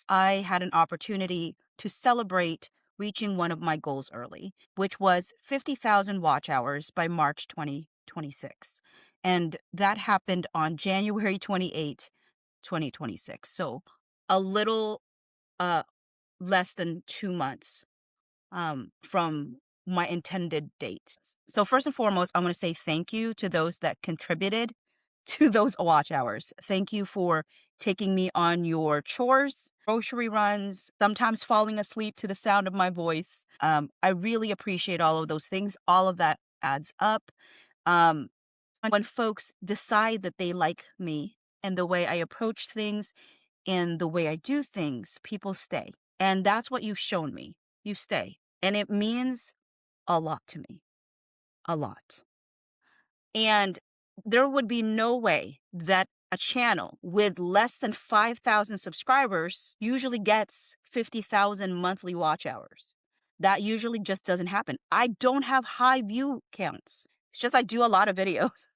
I had an opportunity to celebrate reaching one of my goals early, which was 50,000 watch hours by March 2026. And that happened on January 28th, 2026. So a little uh, less than 2 months from my intended date. So, first and foremost, I want to say thank you to those that contributed to those watch hours. Thank you for taking me on your chores, grocery runs, sometimes falling asleep to the sound of my voice. I really appreciate all of those things. All of that adds up. Um, when folks decide that they like me and the way I approach things and the way I do things, people stay. And that's what you've shown me. You stay. And it means a lot to me. A lot. And there would be no way that a channel with less than 5,000 subscribers usually gets 50,000 monthly watch hours. That usually just doesn't happen. I don't have high view counts. It's just I do a lot of videos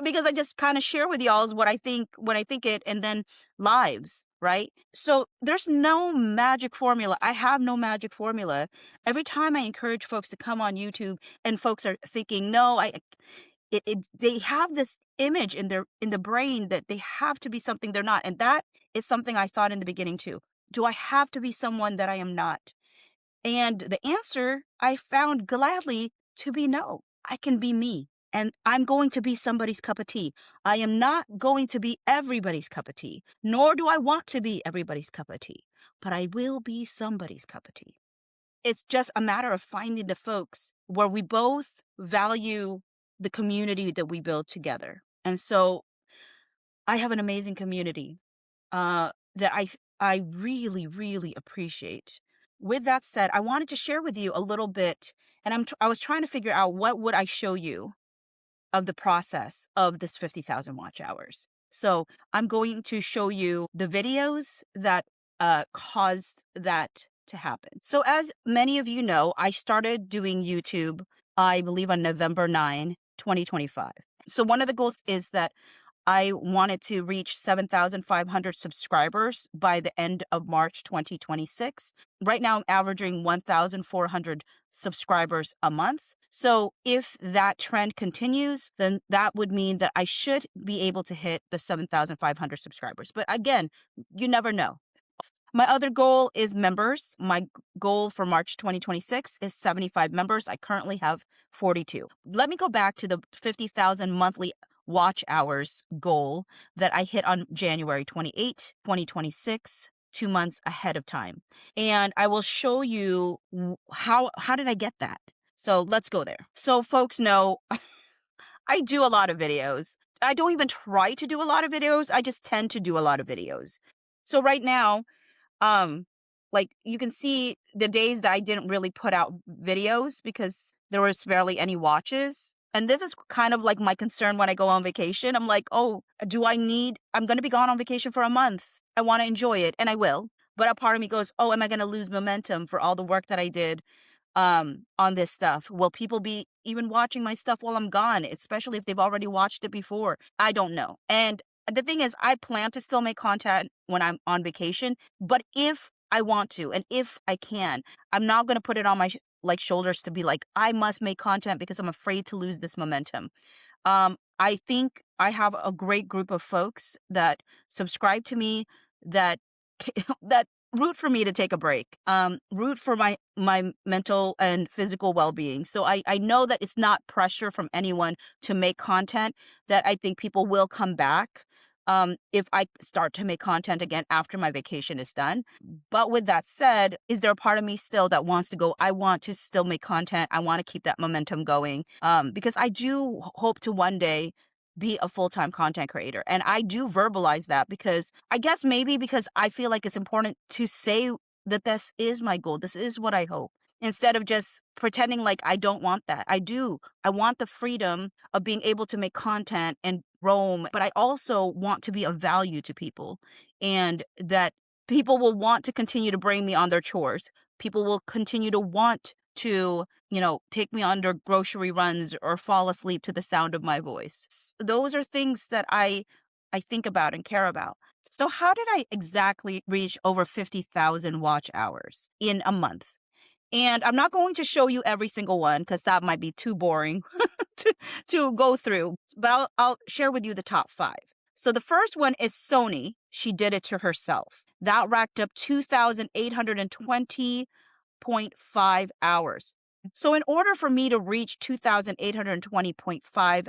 because I just kind of share with y'all what I think when I think it, and then lives, right? So there's no magic formula. I have no magic formula. Every time I encourage folks to come on YouTube and folks are thinking, no, they have this image in the brain that they have to be something they're not. And that is something I thought in the beginning too. Do I have to be someone that I am not? And the answer I found gladly to be no. I can be me. And I'm going to be somebody's cup of tea. I am not going to be everybody's cup of tea, nor do I want to be everybody's cup of tea, but I will be somebody's cup of tea. It's just a matter of finding the folks where we both value the community that we build together. And so I have an amazing community that I really, really appreciate. With that said, I wanted to share with you a little bit, and I was trying to figure out what would I show you of the process of this 50,000 watch hours. So I'm going to show you the videos that caused that to happen. So as many of you know, I started doing YouTube, I believe on November 9, 2025. So one of the goals is that I wanted to reach 7,500 subscribers by the end of March 2026. Right now, I'm averaging 1,400 subscribers a month. So if that trend continues, then that would mean that I should be able to hit the 7,500 subscribers. But again, you never know. My other goal is members. My goal for March 2026 is 75 members. I currently have 42. Let me go back to the 50,000 monthly watch hours goal that I hit on January 28, 2026, 2 months ahead of time. And I will show you how did I get that? So let's go there. So folks know I do a lot of videos. I don't even try to do a lot of videos. I just tend to do a lot of videos. So right now, um, like you can see the days that I didn't really put out videos because there was barely any watches. And this is kind of like my concern when I go on vacation. I'm like, oh, I'm going to be gone on vacation for a month. I want to enjoy it and I will. But a part of me goes, oh, am I going to lose momentum for all the work that I did on this stuff? Will people be even watching my stuff while I'm gone, especially if they've already watched it before? I don't know. And the thing is, I plan to still make content when I'm on vacation, but if I want to and if I can, I'm not going to put it on my shoulders to be like, I must make content because I'm afraid to lose this momentum. I think I have a great group of folks that subscribe to me that that root for me to take a break, root for my mental and physical well-being. So I know that it's not pressure from anyone to make content, that I think people will come back if I start to make content again after my vacation is done. But with that said, is there a part of me still that wants to go, I want to still make content. I want to keep that momentum going because I do hope to one day be a full-time content creator. And I do verbalize that because I guess maybe because I feel like it's important to say that this is my goal. This is what I hope. Instead of just pretending like I don't want that. I do. I want the freedom of being able to make content and roam, but I also want to be of value to people and that people will want to continue to bring me on their chores. People will continue to want to, take me on their grocery runs or fall asleep to the sound of my voice. Those are things that I think about and care about. So, how did I exactly reach over 50,000 watch hours in a month? And I'm not going to show you every single one because that might be too boring to, to go through, but I'll share with you the top five. So, the first one is Sony. She did it to herself. That racked up 2,820.5 hours. So, in order for me to reach 2,820.5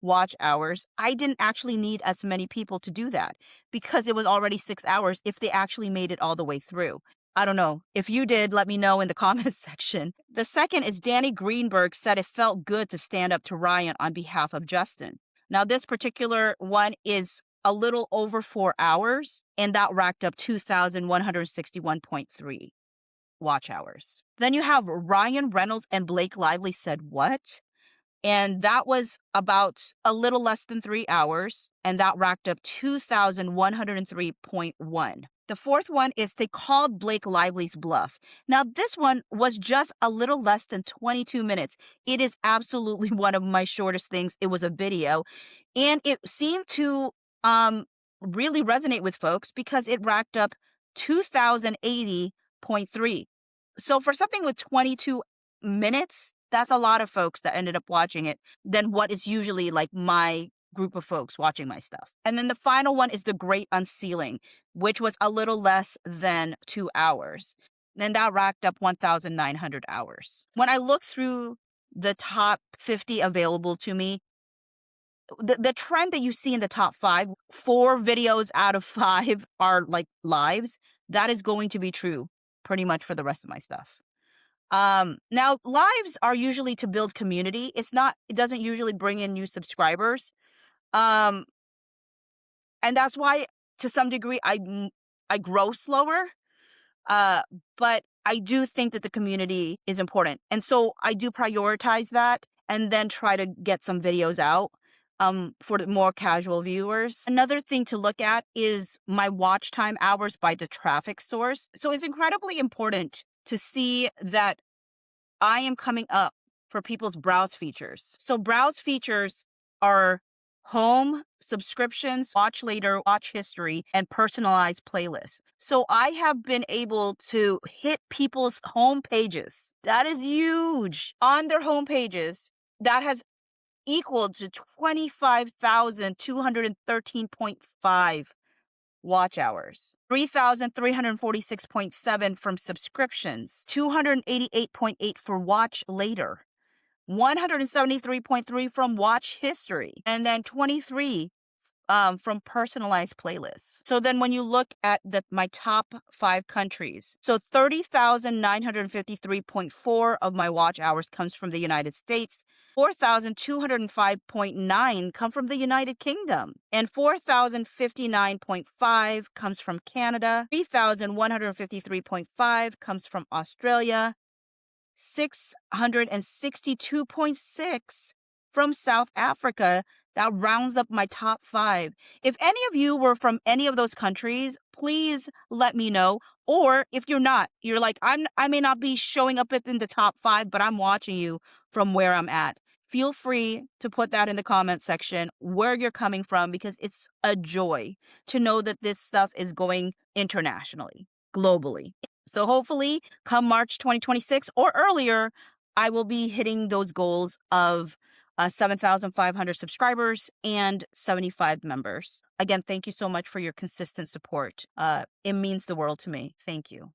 watch hours, I didn't actually need as many people to do that because it was already 6 hours if they actually made it all the way through. I don't know. If you did, let me know in the comments section. The second is Danny Greenberg said it felt good to stand up to Ryan on behalf of Justin. Now, this particular one is a little over 4 hours, and that racked up 2,161.3 watch hours. Then you have Ryan Reynolds and Blake Lively said what? And that was about a little less than 3 hours, and that racked up 2,103.1. The fourth one is they called Blake Lively's bluff. Now, this one was just a little less than 22 minutes. It is absolutely one of my shortest things. It was a video, and it seemed to really resonate with folks because it racked up 2,080.3. So for something with 22 minutes, that's a lot of folks that ended up watching it than what is usually like my group of folks watching my stuff. And then the final one is The Great Unsealing, which was a little less than 2 hours. And that racked up 1,900 hours. When I look through the top 50 available to me, the trend that you see in the top five, 4 videos out of 5 are like lives. That is going to be true pretty much for the rest of my stuff. Now lives are usually to build community. It doesn't usually bring in new subscribers. Um, and that's why to some degree I grow slower. Uh, but I do think that the community is important. And so I do prioritize that and then try to get some videos out for the more casual viewers. Another thing to look at is my watch time hours by the traffic source. So it's incredibly important to see that I am coming up for people's browse features. So browse features are home, subscriptions, watch later, watch history, and personalized playlists. So I have been able to hit people's home pages. That is huge. On their home pages, that has equaled to 25,213.5 watch hours, 3,346.7 from subscriptions, 288.8 for watch later, 173.3 from watch history, and then 23 from personalized playlists. So then when you look at my top 5 countries, so 30,953.4 of my watch hours comes from the United States, 4,205.9 come from the United Kingdom, and 4,059.5 comes from Canada, 3,153.5 comes from Australia, 662.6 from South Africa. That rounds up my top 5. If any of you were from any of those countries, please let me know. Or if you're not, you're like, I may not be showing up in the top 5, but I'm watching you from where I'm at. Feel free to put that in the comment section where you're coming from, because it's a joy to know that this stuff is going internationally, globally. So hopefully come March 2026 or earlier, I will be hitting those goals of 7,500 subscribers and 75 members. Again, thank you so much for your consistent support. It means the world to me. Thank you.